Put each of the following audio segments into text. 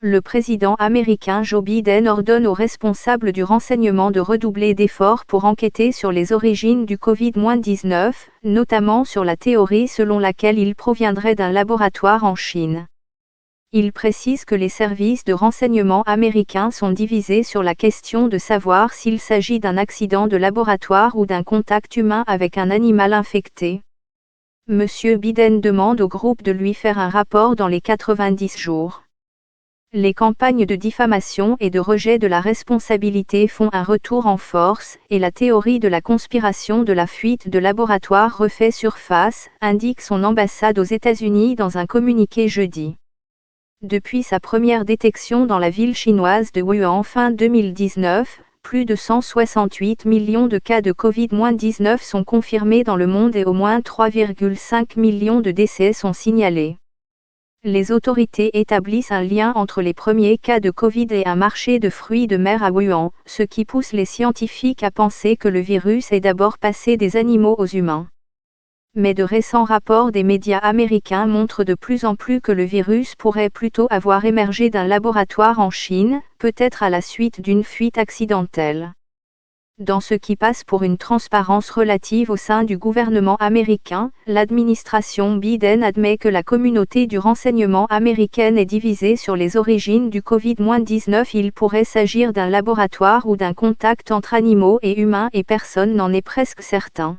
Le président américain Joe Biden ordonne aux responsables du renseignement de redoubler d'efforts pour enquêter sur les origines du Covid-19, notamment sur la théorie selon laquelle il proviendrait d'un laboratoire en Chine. Il précise que les services de renseignement américains sont divisés sur la question de savoir s'il s'agit d'un accident de laboratoire ou d'un contact humain avec un animal infecté. M. Biden demande au groupe de lui faire un rapport dans les 90 jours. Les campagnes de diffamation et de rejet de la responsabilité font un retour en force, et la théorie de la conspiration de la fuite de laboratoire refait surface, indique son ambassade aux États-Unis dans un communiqué jeudi. Depuis sa première détection dans la ville chinoise de Wuhan fin 2019, plus de 168 millions de cas de Covid-19 sont confirmés dans le monde et au moins 3,5 millions de décès sont signalés. Les autorités établissent un lien entre les premiers cas de Covid et un marché de fruits de mer à Wuhan, ce qui pousse les scientifiques à penser que le virus est d'abord passé des animaux aux humains. Mais de récents rapports des médias américains montrent de plus en plus que le virus pourrait plutôt avoir émergé d'un laboratoire en Chine, peut-être à la suite d'une fuite accidentelle. Dans ce qui passe pour une transparence relative au sein du gouvernement américain, l'administration Biden admet que la communauté du renseignement américaine est divisée sur les origines du Covid-19. Il pourrait s'agir d'un laboratoire ou d'un contact entre animaux et humains et personne n'en est presque certain.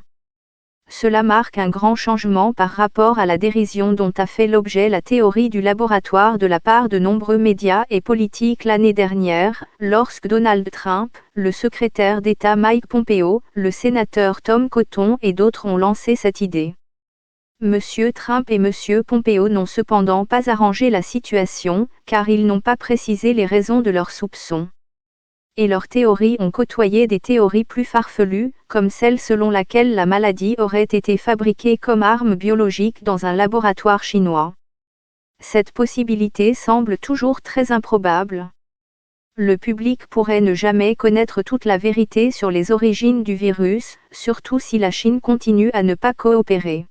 Cela marque un grand changement par rapport à la dérision dont a fait l'objet la théorie du laboratoire de la part de nombreux médias et politiques l'année dernière, lorsque Donald Trump, le secrétaire d'État Mike Pompeo, le sénateur Tom Cotton et d'autres ont lancé cette idée. M. Trump et M. Pompeo n'ont cependant pas arrangé la situation, car ils n'ont pas précisé les raisons de leurs soupçons. Et leurs théories ont côtoyé des théories plus farfelues, comme celle selon laquelle la maladie aurait été fabriquée comme arme biologique dans un laboratoire chinois. Cette possibilité semble toujours très improbable. Le public pourrait ne jamais connaître toute la vérité sur les origines du virus, surtout si la Chine continue à ne pas coopérer.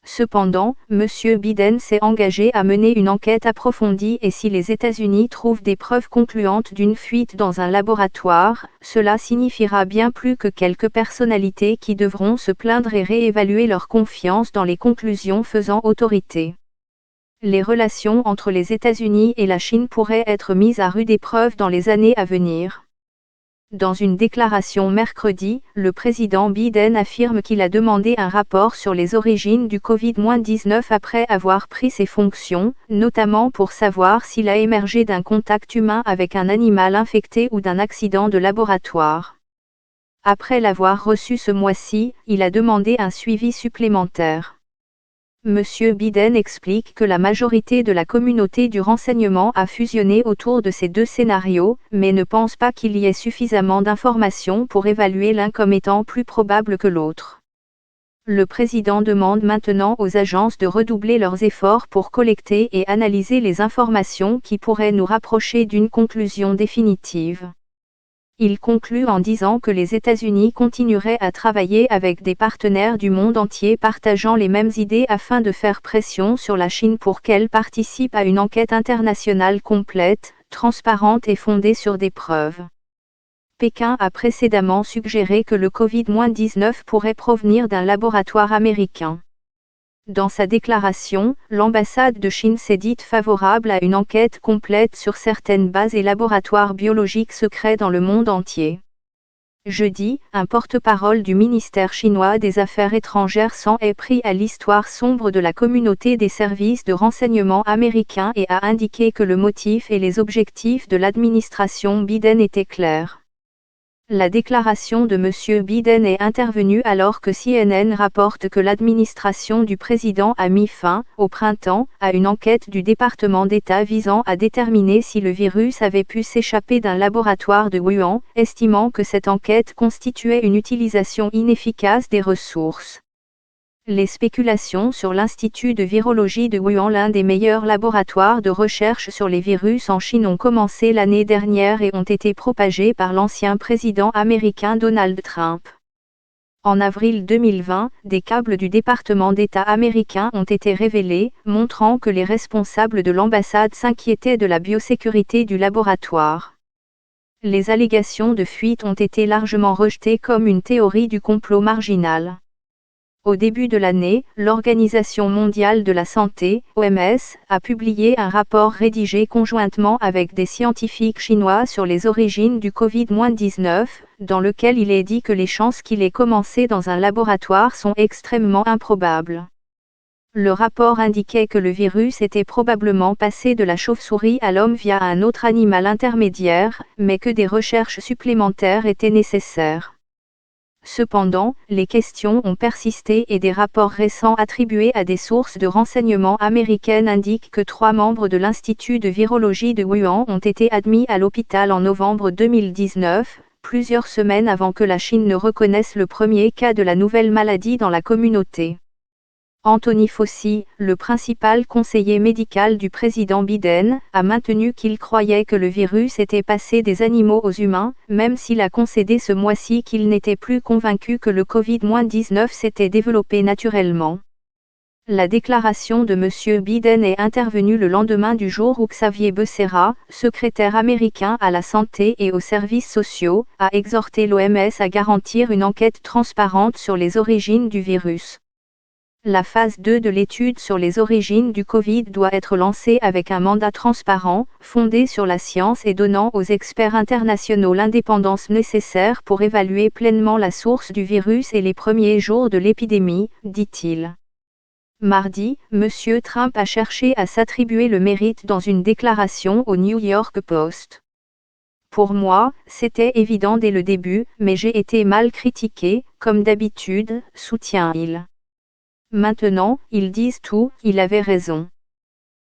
Cependant, M. Biden s'est engagé à mener une enquête approfondie et si les États-Unis trouvent des preuves concluantes d'une fuite dans un laboratoire, cela signifiera bien plus que quelques personnalités qui devront se plaindre et réévaluer leur confiance dans les conclusions faisant autorité. Les relations entre les États-Unis et la Chine pourraient être mises à rude épreuve dans les années à venir. Dans une déclaration mercredi, le président Biden affirme qu'il a demandé un rapport sur les origines du Covid-19 après avoir pris ses fonctions, notamment pour savoir s'il a émergé d'un contact humain avec un animal infecté ou d'un accident de laboratoire. Après l'avoir reçu ce mois-ci, il a demandé un suivi supplémentaire. M. Biden explique que la majorité de la communauté du renseignement a fusionné autour de ces deux scénarios, mais ne pense pas qu'il y ait suffisamment d'informations pour évaluer l'un comme étant plus probable que l'autre. Le président demande maintenant aux agences de redoubler leurs efforts pour collecter et analyser les informations qui pourraient nous rapprocher d'une conclusion définitive. Il conclut en disant que les États-Unis continueraient à travailler avec des partenaires du monde entier partageant les mêmes idées afin de faire pression sur la Chine pour qu'elle participe à une enquête internationale complète, transparente et fondée sur des preuves. Pékin a précédemment suggéré que le Covid-19 pourrait provenir d'un laboratoire américain. Dans sa déclaration, l'ambassade de Chine s'est dite favorable à une enquête complète sur certaines bases et laboratoires biologiques secrets dans le monde entier. Jeudi, un porte-parole du ministère chinois des Affaires étrangères s'en est pris à l'histoire sombre de la communauté des services de renseignement américains et a indiqué que le motif et les objectifs de l'administration Biden étaient clairs. La déclaration de M. Biden est intervenue alors que CNN rapporte que l'administration du président a mis fin, au printemps, à une enquête du département d'État visant à déterminer si le virus avait pu s'échapper d'un laboratoire de Wuhan, estimant que cette enquête constituait une utilisation inefficace des ressources. Les spéculations sur l'Institut de virologie de Wuhan, l'un des meilleurs laboratoires de recherche sur les virus en Chine, ont commencé l'année dernière et ont été propagées par l'ancien président américain Donald Trump. En avril 2020, des câbles du département d'État américain ont été révélés, montrant que les responsables de l'ambassade s'inquiétaient de la biosécurité du laboratoire. Les allégations de fuite ont été largement rejetées comme une théorie du complot marginal. Au début de l'année, l'Organisation mondiale de la santé, OMS, a publié un rapport rédigé conjointement avec des scientifiques chinois sur les origines du Covid-19, dans lequel il est dit que les chances qu'il ait commencé dans un laboratoire sont extrêmement improbables. Le rapport indiquait que le virus était probablement passé de la chauve-souris à l'homme via un autre animal intermédiaire, mais que des recherches supplémentaires étaient nécessaires. Cependant, les questions ont persisté et des rapports récents attribués à des sources de renseignement américaines indiquent que 3 membres de l'Institut de virologie de Wuhan ont été admis à l'hôpital en novembre 2019, plusieurs semaines avant que la Chine ne reconnaisse le premier cas de la nouvelle maladie dans la communauté. Anthony Fauci, le principal conseiller médical du président Biden, a maintenu qu'il croyait que le virus était passé des animaux aux humains, même s'il a concédé ce mois-ci qu'il n'était plus convaincu que le Covid-19 s'était développé naturellement. La déclaration de M. Biden est intervenue le lendemain du jour où Xavier Becerra, secrétaire américain à la santé et aux services sociaux, a exhorté l'OMS à garantir une enquête transparente sur les origines du virus. La phase 2 de l'étude sur les origines du Covid doit être lancée avec un mandat transparent, fondé sur la science et donnant aux experts internationaux l'indépendance nécessaire pour évaluer pleinement la source du virus et les premiers jours de l'épidémie, dit-il. Mardi, M. Trump a cherché à s'attribuer le mérite dans une déclaration au New York Post. Pour moi, c'était évident dès le début, mais j'ai été mal critiqué, comme d'habitude, soutient-il. Maintenant, ils disent tout, il avait raison.